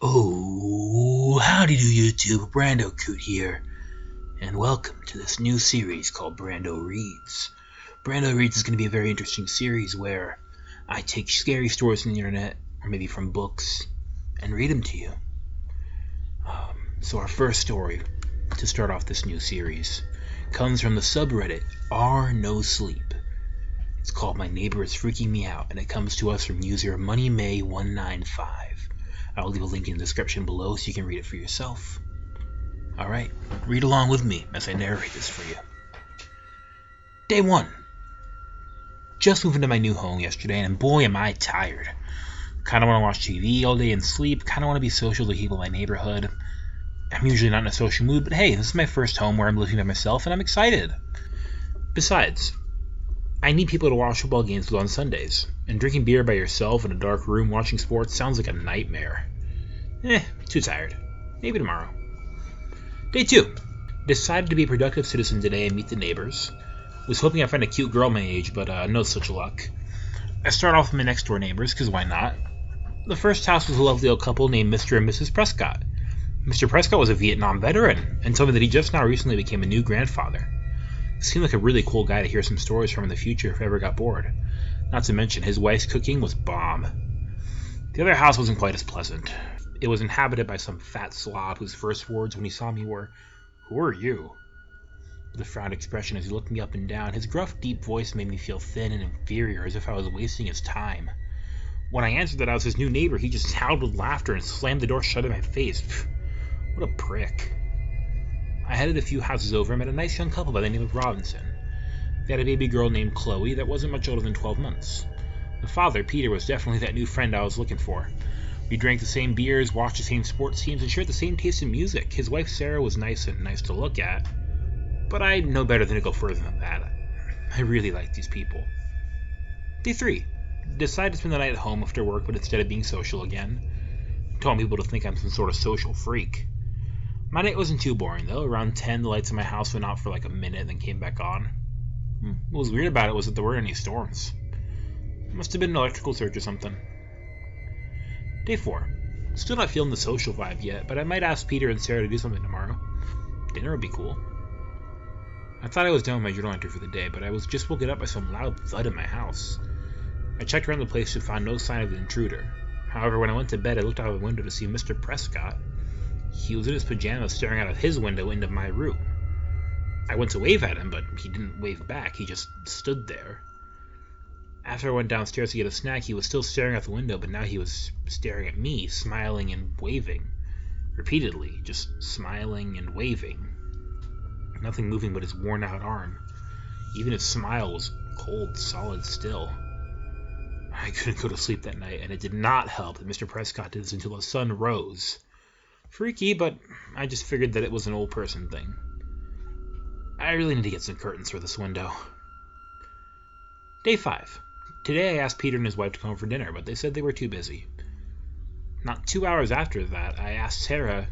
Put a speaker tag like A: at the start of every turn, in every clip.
A: Oh, howdy do YouTube, Brando&Coot here, and welcome to this new series called Brando Reads. Brando Reads is going to be a very interesting series where I take scary stories from the internet, or maybe from books, and read them to you. So our first story, to start off this new series, comes from the subreddit r/no sleep. It's called My Neighbor is Freaking Me Out, and it comes to us from user MoneyMay195. I'll leave a link in the description below so you can read it for yourself. Alright, read along with me as I narrate this for you. Day 1. Just moved into my new home yesterday, and boy am I tired. Kinda wanna watch TV all day and sleep, kinda wanna be social to people in my neighborhood. I'm usually not in a social mood, but hey, this is my first home where I'm living by myself, and I'm excited. Besides, I need people to watch football games with on Sundays, and drinking beer by yourself in a dark room watching sports sounds like a nightmare. Too tired. Maybe tomorrow. Day 2. Decided to be a productive citizen today and meet the neighbors. Was hoping I'd find a cute girl my age, but no such luck. I start off with my next door neighbors, because why not? The first house was a lovely old couple named Mr. and Mrs. Prescott. Mr. Prescott was a Vietnam veteran, and told me that he just now recently became a new grandfather. Seemed like a really cool guy to hear some stories from in the future if I ever got bored. Not to mention, his wife's cooking was bomb. The other house wasn't quite as pleasant. It was inhabited by some fat slob whose first words when he saw me were, "Who are you?" With a frowned expression as he looked me up and down, his gruff, deep voice made me feel thin and inferior, as if I was wasting his time. When I answered that I was his new neighbor, he just howled with laughter and slammed the door shut in my face. What a prick. I headed a few houses over and met a nice young couple by the name of Robinson. They had a baby girl named Chloe that wasn't much older than 12 months. The father, Peter, was definitely that new friend I was looking for. We drank the same beers, watched the same sports teams, and shared the same taste in music. His wife, Sarah, was nice to look at, but I know better than to go further than that. I really like these people. Day 3. Decided to spend the night at home after work, but instead of being social again. Told people to think I'm some sort of social freak. My night wasn't too boring, though. Around 10, the lights in my house went out for like a minute, then came back on. What was weird about it was that there weren't any storms. It must have been an electrical surge or something. Day 4. Still not feeling the social vibe yet, but I might ask Peter and Sarah to do something tomorrow. Dinner would be cool. I thought I was done with my journal entry for the day, but I was just woken up by some loud thud in my house. I checked around the place and found no sign of the intruder. However, when I went to bed, I looked out of the window to see Mr. Prescott. He was in his pajamas staring out of his window into my room. I went to wave at him, but he didn't wave back. He just stood there. After I went downstairs to get a snack, he was still staring out the window, but now he was staring at me, smiling and waving. Repeatedly, just smiling and waving. Nothing moving but his worn-out arm. Even his smile was cold, solid still. I couldn't go to sleep that night, and it did not help that Mr. Prescott did this until the sun rose. Freaky, but I just figured that it was an old person thing. I really need to get some curtains for this window. Day 5. Today I asked Peter and his wife to come over for dinner, but they said they were too busy. Not 2 hours after I asked Sarah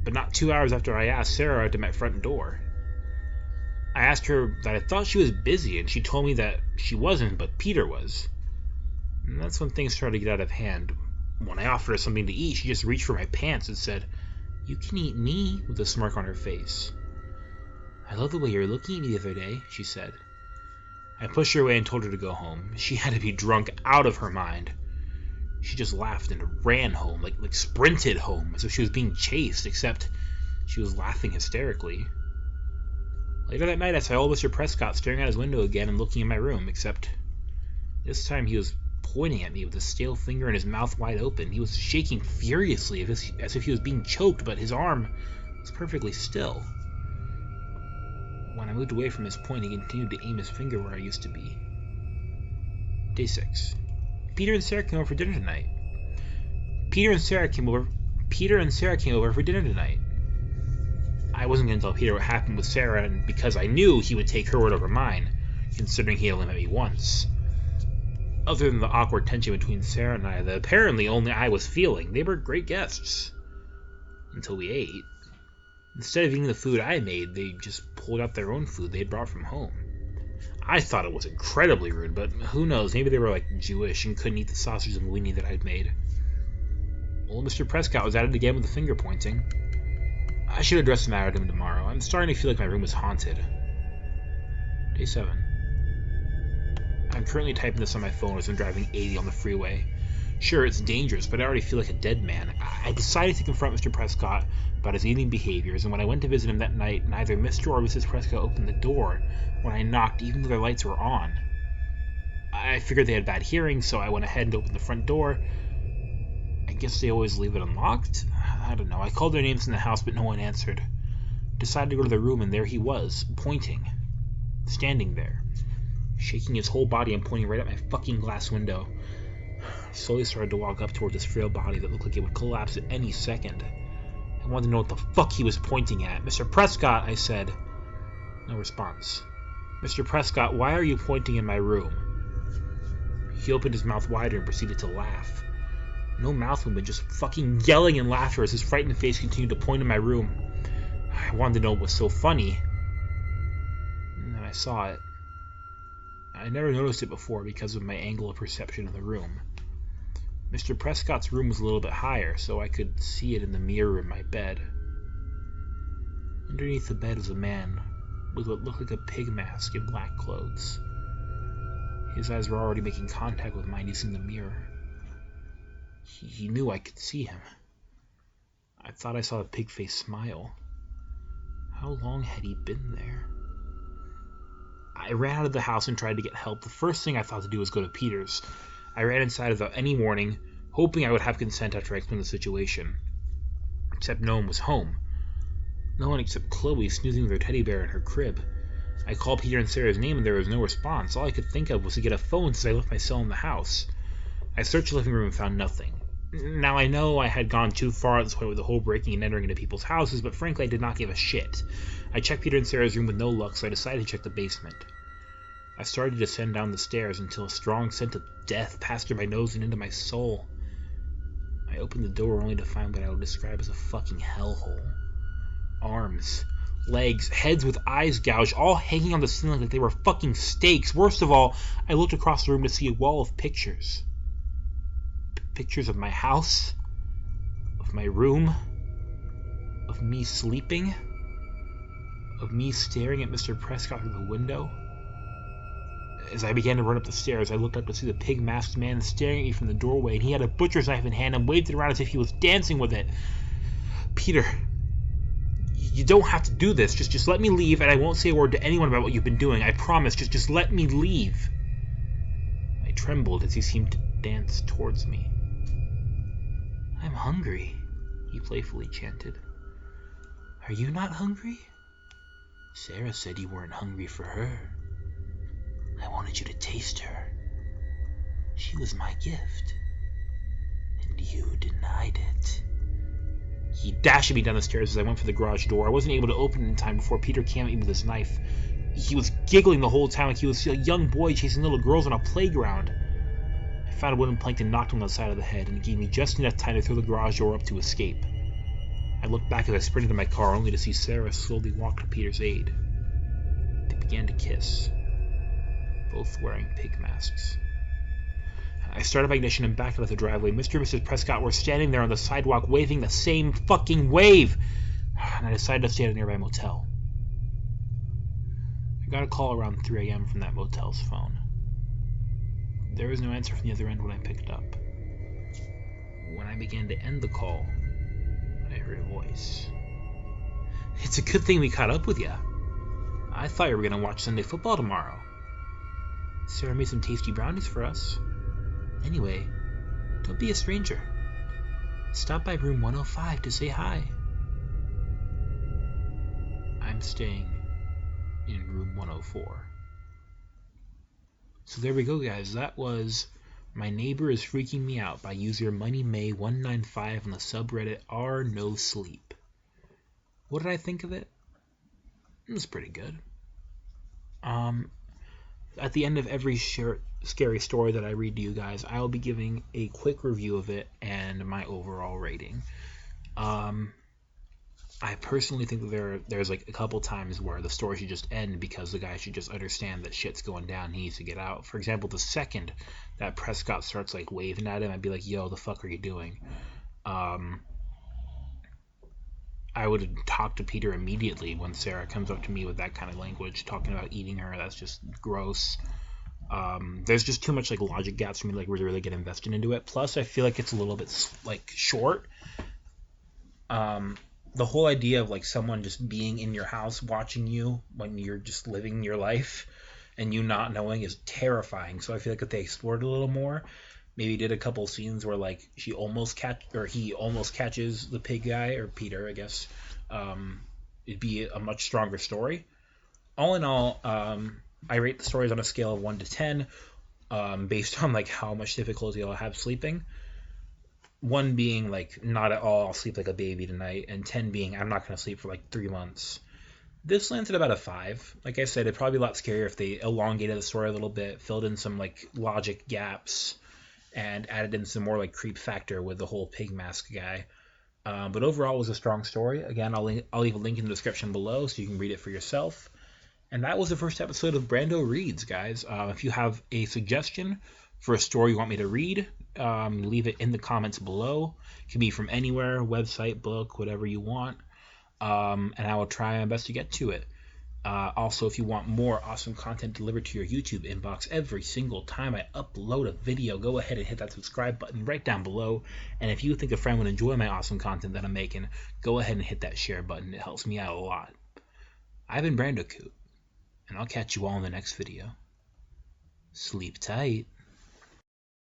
A: to my front door. I asked her that I thought she was busy, and she told me that she wasn't, but Peter was. And that's when things started to get out of hand. When I offered her something to eat, she just reached for my pants and said, "You can eat me," with a smirk on her face. "I love the way you were looking at me the other day," she said. I pushed her away and told her to go home. She had to be drunk out of her mind. She just laughed and ran home, like sprinted home, as if she was being chased, except she was laughing hysterically. Later that night, I saw old Mr. Prescott staring out his window again and looking in my room, except this time he was pointing at me with a stale finger and his mouth wide open. He was shaking furiously as if he was being choked, but his arm was perfectly still. When I moved away from his point, he continued to aim his finger where I used to be. Day 6. Peter and Sarah came over for dinner tonight. Peter and Sarah came over for dinner tonight. I wasn't going to tell Peter what happened with Sarah, and because I knew he would take her word over mine, considering he only met me once. Other than the awkward tension between Sarah and I that apparently only I was feeling, they were great guests. Until we ate. Instead of eating the food I made, they just pulled out their own food they had brought from home. I thought it was incredibly rude, but who knows, maybe they were like Jewish and couldn't eat the sausage and weenie that I'd made. Old Mr. Prescott was at it again with the finger pointing. I should address the matter to him tomorrow. I'm starting to feel like my room is haunted. Day 7. I'm currently typing this on my phone as I'm driving 80 on the freeway. Sure, it's dangerous, but I already feel like a dead man. I decided to confront Mr. Prescott about his evening behaviors, and when I went to visit him that night, neither Mr. or Mrs. Prescott opened the door when I knocked, even though their lights were on. I figured they had bad hearing, so I went ahead and opened the front door. I guess they always leave it unlocked? I don't know. I called their names in the house, but no one answered. Decided to go to their room, and there he was, pointing. Standing there. Shaking his whole body and pointing right at my fucking glass window. I slowly started to walk up towards his frail body that looked like it would collapse at any second. I wanted to know what the fuck he was pointing at. Mr. Prescott, I said. No response. Mr. Prescott, why are you pointing in my room? He opened his mouth wider and proceeded to laugh. No mouth movement, just fucking yelling in laughter as his frightened face continued to point in my room. I wanted to know what was so funny. And then I saw it. I never noticed it before because of my angle of perception of the room. Mr. Prescott's room was a little bit higher, so I could see it in the mirror in my bed. Underneath the bed was a man with what looked like a pig mask and black clothes. His eyes were already making contact with mine using the mirror. He knew I could see him. I thought I saw a pig face smile. How long had he been there? I ran out of the house and tried to get help. The first thing I thought to do was go to Peter's. I ran inside without any warning, hoping I would have consent after I explained the situation. Except no one was home. No one except Chloe snoozing with her teddy bear in her crib. I called Peter and Sarah's name and there was no response. All I could think of was to get a phone since I left my cell in the house. I searched the living room and found nothing. Now I know I had gone too far at this point with the whole breaking and entering into people's houses, but frankly I did not give a shit. I checked Peter and Sarah's room with no luck, so I decided to check the basement. I started to descend down the stairs until a strong scent of death passed through my nose and into my soul. I opened the door only to find what I would describe as a fucking hellhole. Arms, legs, heads with eyes gouged, all hanging on the ceiling like they were fucking steaks. Worst of all, I looked across the room to see a wall of pictures. Pictures of my house, of my room, of me sleeping, of me staring at Mr. Prescott through the window. As I began to run up the stairs, I looked up to see the pig-masked man staring at me from the doorway, and he had a butcher's knife in hand and waved it around as if he was dancing with it. Peter, you don't have to do this. Just let me leave, and I won't say a word to anyone about what you've been doing. I promise. Just let me leave. I trembled as he seemed to dance towards me. I'm hungry, he playfully chanted. Are you not hungry? Sarah said you weren't hungry for her. I wanted you to taste her. She was my gift. And you denied it. He dashed me down the stairs as I went for the garage door. I wasn't able to open it in time before Peter came at me with his knife. He was giggling the whole time like he was a young boy chasing little girls on a playground. I found a wooden plank and knocked him on the side of the head, and it gave me just enough time to throw the garage door up to escape. I looked back as I sprinted to my car, only to see Sarah slowly walk to Peter's aid. They began to kiss, both wearing pig masks. I started my ignition and backed out of the driveway. Mr. and Mrs. Prescott were standing there on the sidewalk waving the same fucking wave, and I decided to stay at a nearby motel. I got a call around 3 a.m. from that motel's phone. There was no answer from the other end when I picked up. When I began to end the call, I heard a voice. It's a good thing we caught up with you. I thought you were going to watch Sunday football tomorrow. Sarah made some tasty brownies for us. Anyway, don't be a stranger. Stop by room 105 to say hi. I'm staying in room 104. So there we go, guys. That was My Neighbor is Freaking Me Out by user MoneyMay195 on the subreddit r/no-sleep. What did I think of it? It was pretty good. At the end of every scary story that I read to you guys, I'll be giving a quick review of it and my overall rating. I personally think that there's like a couple times where the story should just end because the guy should just understand that shit's going down. He needs to get out. For example, the second that Prescott starts like waving at him, I'd be like, yo, the fuck are you doing? Um, I would talk to Peter immediately when Sarah comes up to me with that kind of language, talking about eating her. That's just gross. There's just too much like logic gaps for me like really get invested into it. Plus, I feel like it's a little bit like short. Um, the whole idea of like someone just being in your house watching you when you're just living your life and you not knowing is terrifying. So I feel like if they explored it a little more, maybe did a couple scenes where like he almost catches the pig guy or Peter, I guess. It'd be a much stronger story. All in all, I rate the stories on a scale of 1 to 10, based on like how much difficulty I'll have sleeping. 1 being like not at all, I'll sleep like a baby tonight, and 10 being I'm not going to sleep for like 3 months. This lands at about a 5. Like I said, it'd probably be a lot scarier if they elongated the story a little bit, filled in some like logic gaps, and added in some more like creep factor with the whole pig mask guy. But overall, it was a strong story. Again, I'll leave a link in the description below so you can read it for yourself. And that was the first episode of Brando Reads, guys. If you have a suggestion for a story you want me to read, leave it in the comments below. It can be from anywhere, website, book, whatever you want. And I will try my best to get to it. Also, if you want more awesome content delivered to your YouTube inbox every single time I upload a video, go ahead and hit that subscribe button right down below. And if you think a friend would enjoy my awesome content that I'm making, go ahead and hit that share button. It helps me out a lot. I've been Brando&Coot, and I'll catch you all in the next video. Sleep tight.